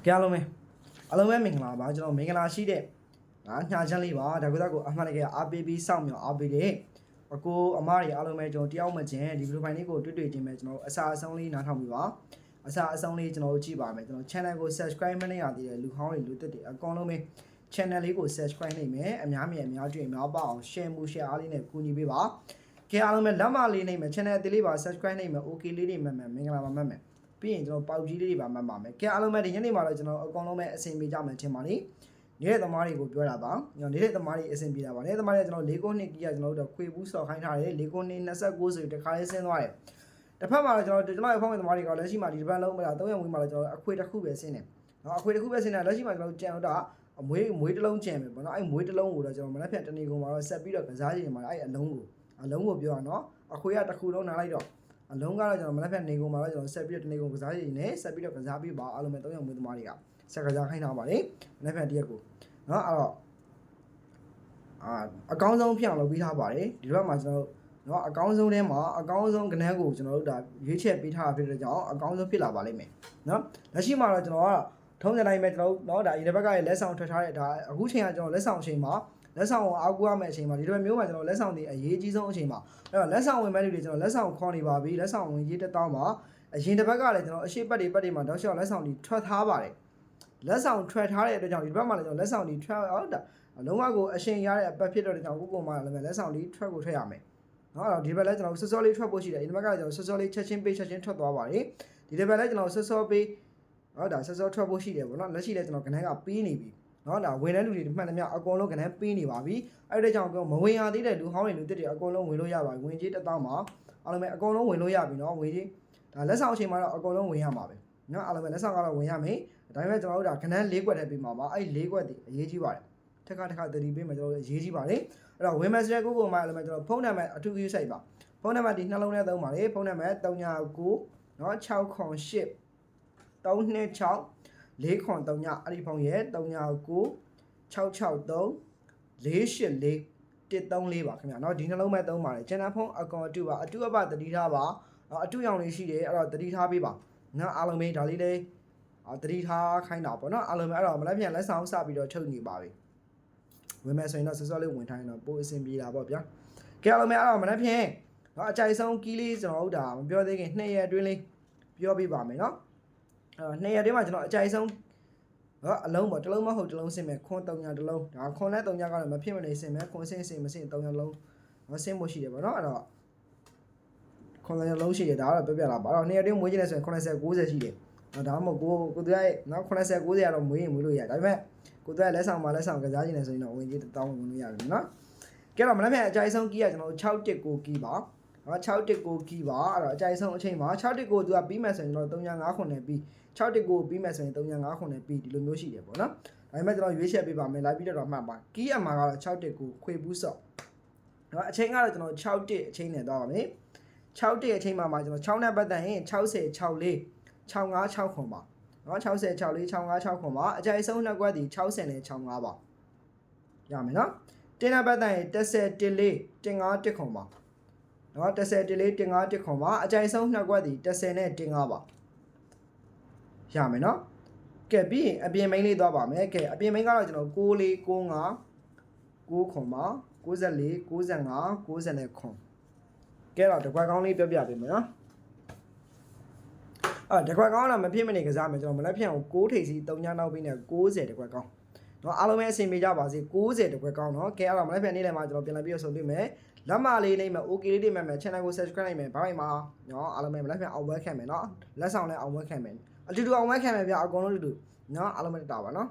ကြားလုံးမဲအလုံးမဲမင်္ဂလာပါကျွန်တော်မင်္ဂလာရှိတဲ့ညာချမ်းလေးပါဒါကိုအမှန်တကယ်အားပေးပြီးစောင့်မျှော်အားပေးတယ်အကိုအမတွေအားလုံးပဲကျွန်တော်တယောက်မှချင်းဒီဗီဒီယိုဖိုင်လေးကိုတွေ့ချင်းပဲကျွန်တော်အစာအဆုံးလေးနားထောင်ပြီးပါအစာအဆုံးလေးကျွန်တော်ကြည့်ပါမယ်ကျွန်တော် channel ကို subscribe မလုပ်ရသေးတဲ့လူဟောင်းတွေလူသစ်တွေအကောင်လုံးပဲ channel လေးကို subscribe လုပ်မယ်အများကြီးအများတွေ့အများပါအောင် share မှု share အားလေးနဲ့ကူညီပေးပါကဲအားလုံးပဲလက်မလေးနေမယ် channel အသေးလေးပါ subscribe လုပ်မယ် okay လေးတွေမှတ်မယ်မင်္ဂလာပါမှတ်မယ်ပြီးရင်ကျွန်တော်ပေါက်ကြီးလေးတွေပါမှတ်ပါမယ်ကဲအားလုံးပဲဒီညနေမှာတော့ကျွန်တော်အကောင်လုံးပဲအစီအမီကြမယ်ထင်ပါလိနေတဲ့သမားတွေကိုပြောတာပါနေတဲ့သမားတွေအဆင်ပြေတာပါနေတဲ့သမားတွေကျွန်တော်၄ခုနှစ်ကြီးကကျွန်တော်တို့ခွေဘူးဆော်ခိုင်းထားတယ်၄ခုနှစ်29ဆိုတခါလေးဆင်းသွားတယ်တစ်ဖက်မှာတော့ကျွန်တော်ရဲ့ဖောင်းမဲ့သမားတွေကလက်ရှိမှာဒီတစ်ပတ်လုံးမလား3ရက်ဝင်းမှာတော့ကျွန်တော်အခွေတစ်ခုပဲဆင်းတယ်နော်အခွေတစ်ခုပဲဆင်းတယ်လက်ရှိမှာကျွန်တော်ကြံတော့အမွေးတစ်လုံးကြံပဲပေါ့နော်အဲ့မွေးတစ်လုံးကိုတော့ကျွန်တော်မနက်ဖြန်တနေ့ကုန်မှာတော့ဆက်ပြီးတော့ကစားချိန်မှာအဲ့အလုံးကိုပြောရနော်အခွေကတစ်ခုလုံးနားလိုက်တော့အလုံးကတော့ကျွန်တော်မနက်ဖြန်နေကုန်မှာတော့ကျွန်တော်ဆက်ပြီးတော့တနေ့ကုန်ကစားချိန်နဲ့ဆက်ပြီးတော့ကစားပြီးပါအားလုံးပဲ3ရက်ဝင်းသမားတွေကဆက်ကစားခိုင်းထားပါလေမနက်ဖြန်တရက်ကိုနော်အဲ့တော့အကောင်းဆုံးဖြစ်အောင်လုပ်ပြီးထားပါတယ်ဒီဘက်မှာကျွန်တော်နော်အကောင်းဆုံးထဲမှာအကောင်းဆုံးကဏ္ဍကိုကျွန်တော်တို့ဒါရွေးချယ်ပေးထားတာဖြစ်တဲ့ကြောင့်အကောင်းဆုံးဖြစ်လာပါလိမ့်မယ်နော်လက်ရှိမှာတော့ကျွန်တော်ကထုံးစံတိုင်းပဲကျွန်တော်နော်ဒါဒီတစ်ဘက်ကလက်ဆောင်ထွက်ထားတဲ့ဒါအခုချိန်ကကျွန်တော်လက်ဆောင်အချိန်မှာလက်ဆောင်ကိုအားကိုးရမယ့်အချိန်မှာဒီတစ်ဘက်မျိုးမှာကျွန်တော်လက်ဆောင်တွေအရေးကြီးဆုံးအချိန်မှာအဲ့တော့လက်ဆောင်ဝင်မဲ့လူတွေကျွန်တော်လက်ဆောင်ခေါ်နေပါပြီလက်ဆောင်ဝင်ရေး1000မှာအရင်တစ်ဘက်ကလည်းကျွန်တော်အရှိပတ်တွေမှာတောက်လျှောက်လက်ဆောင်တွေထွက်ထားပါတယ်လက်ဆောင်ထွက်ထားတဲ့အတွက်ကြောင့်ဒီဘက်မှာလည်းကျွန်တော်လက်ဆောင်တွေထွက်အောင်ဒါလုံးဝကိုအရှင်ရတဲ့အပတ်ဖြစ်တော့တဲ့ကြောင့်ကိုကိုမှလည်းလက်ဆောင်တွေထွက်ကိုထွက်ရမယ်နော်အဲ့တော့ဒီဘက်လည်းကျွန်တော်စောလေးထွက်ဖို့ရှိတယ်ဒီဘက်ကလည်းကျွန်တော်စောလေးချက်ချင်းပေးချက်ချင်းထွက်သွားပါတယ်ဒီဘက်လည်းကျွန်တော်စောပေးဟောဒါစောထွက်ဖို့ရှိတယ်ပေါ့နော်လက်ရှိလည်းကျွန်တော်ကဏ္ဍကပေးနေပြီနော်ဒါဝင်တဲ့လူတွေမှန်တယ်များအကုန်လုံးကဏ္ဍပေးနေပါပြီအဲ့ဒါကြောင့်မဝင်ရသေးတဲ့လူဟောင်းတွေလူတစ်တွေအကုန်လုံးဝင်လို့ရပါပြီဝင်ကြီး1000မှာအားလုံးပဲအကုန်လုံးဝင်လို့ရပြီနော်ဝင်ကြီးဒါလက်ဆောင်အချိန်မှာတော့အကုန်လုံးဝင်ရမှာပဲနော်အားလုံးပဲလက်ဆောင်ကတော့ဝင်ရမယ်ဒါပေမဲ့ကျွန်တော်တို့ဒါခဏ၄ခွက်ထဲပေးမှာပါအဲ့၄ခွက်တည်းအရေးကြီးပါတယ်ထက်ခါတတိပေးမှာကျွန်တော်တို့အရေးကြီးပါတယ်အဲ့တော့ win master ကိုမှလည်းကျွန်တော်ဖုန်းနံပါတ်အထူးကြီးစိုက်ပါဖုန်းနံပါတ်ဒီနှလုံးထဲသုံးပါလေဖုန်းနံပါတ်39เนาะ608 326 403အဲ့ဒီဖုန်းရဲ့39 663 484 134ပါခင်ဗျာเนาะဒီနှလုံးပဲသုံးပါတယ်ကျန်တဲ့ဖုန်းအကောင့်အတူပါအတူအပတတိထားပါအတူရောင်လေးရှိတယ်အဲ့တော့တတိထားပေးပါနော်အားလုံးပဲဒါလေးလေးတတိထားခိုင်းတာပေါ့နော်အားလုံးပဲအဲ့တော့မနေ့ပြန်လက်ဆောင်စပြီးတော့ထုတ်နေပါပြီဝင်မယ်ဆိုရင်တော့စောစောလေးဝင်ထိုင်းတော့ပိုအဆင်ပြေတာပေါ့ဗျာကဲအားလုံးပဲအဲ့တော့မနေ့ပြန်နော်အကြိုက်ဆုံးကီးလေးကျွန်တော်တို့ဒါမပြောသေးခင်2ရက်အတွင်းလေးပြောပြပါမယ်နော်အဲ့တော့2ရက်အတွင်းမှာကျွန်တော်အကြိုက်ဆုံးအလုံးပေါ့တစ်လုံးမဟုတ်တစ်လုံးဆင်းမယ်ခွန်း3ညတစ်လုံးဒါခွန်းလဲ3ညကတော့မဖြစ်မနေဆင်းမယ်ခွန်းဆင်းမဆင်း3ညလုံးမဆင်းဖို့ရှိတယ်ပေါ့နော်အဲ့တော့ခွန်း3ညလုံးရှိတယ်ဒါကတော့ပြလာပါအဲ့တော့2ရက်အတွင်းမွေးခြင်းလဲဆိုရင်80 90ရှိတယ်ဒါမှမဟုတ်ကိုသူရဲ့နောက်80 90ကတော့မွေးရင်မွေးလို့ရဒါပေမဲ့ကိုသူရဲ့လက်ဆောင်မှာလက်ဆောင်ကစားခြင်းလဲဆိုရင်တော့ဝင်ကြီး1000ဝင်လို့ရပြီနော်ကဲတော့မနေ့ကအကြိုက်ဆုံးကီးကကျွန်တော်6ကိုကီးပါနော်6ကိုကီးပါအဲ့တော့အကြိုက်ဆုံးအချိန်မှာ6ကိုသူကပြီးမယ်ဆိုရင်ကျွန်တော်305ခုနဲ့ပြီး6ကိုပြီးမယ်ဆိုရင်305ခုနဲ့ပြီးဒီလိုမျိုးရှိတယ်ပေါ့နော်ဒါပေမဲ့ကျွန်တော်ရွေးချယ်ပေးပါမယ်လိုက်ပြီးတော့မှတ်ပါကီးအမှာကတော့6ကိုခွေဘူးဆော့နော်အချိန်ကတော့ကျွန်တော်6အချိန်နဲ့သွားပါမယ်6အချိန်မှာကျွန်တော်6နဲ့ပတ်သက်ရင်60 64 65 6ခွန်ပါနော်60 64 65 6ခွန်ပါအကြိုက်ဆုံးနှစ်ကွက်ဒီ60နဲ့65ပါရမယ်နော်တင်းနဲ့ပတ်သက်ရင်10 14 15 1ခွန်ပါနော်10 14 15 1ခွန်ပါအကြိုက်ဆုံးနှစ်ကွက်ဒီ10နဲ့15ပါရမယ်နော်ကဲပြီးရင်အပြင်မိန်းလေးသွားပါမယ်ကဲအပြင်မိန်းကတော့ကျွန်တော်6 4 95 9ခွန်ပါ94 95 90နဲ့ခွန်ကဲတော့တကွက်ကောင်းလေးပြပြပေးမယ်နော်တကွက်ကောင်းတော့မဖြစ်မနေကစားမယ်ကျွန်တော်မလက်ဖြန့်ကို6ထိပ်စီ3ညနောက်ပြီးနဲ့90တကွက်ကောင်းเนาะအားလုံးပဲအဆင်ပြေကြပါစေ90တကွက်ကောင်းเนาะကဲအဲ့တော့မလက်ဖြန့်နေ့လည်းမှာကျွန်တော်ပြန်လာပြီးတော့ဆုံတွေ့မယ်လက်မလေးလိမ့်မယ် okay လေးတွေမှတ်မယ် channel ကို subscribe လိုက်မယ်ဘာမှမเนาะအားလုံးပဲမလက်ဖြန့်အောင်ပွဲခံမယ်เนาะလက်ဆောင်လည်းအောင်ပွဲခံမယ်အတူတူအောင်ပွဲခံမယ်ဗျအကုန်လုံးတူတူเนาะအားလုံးပဲတာပါเนาะ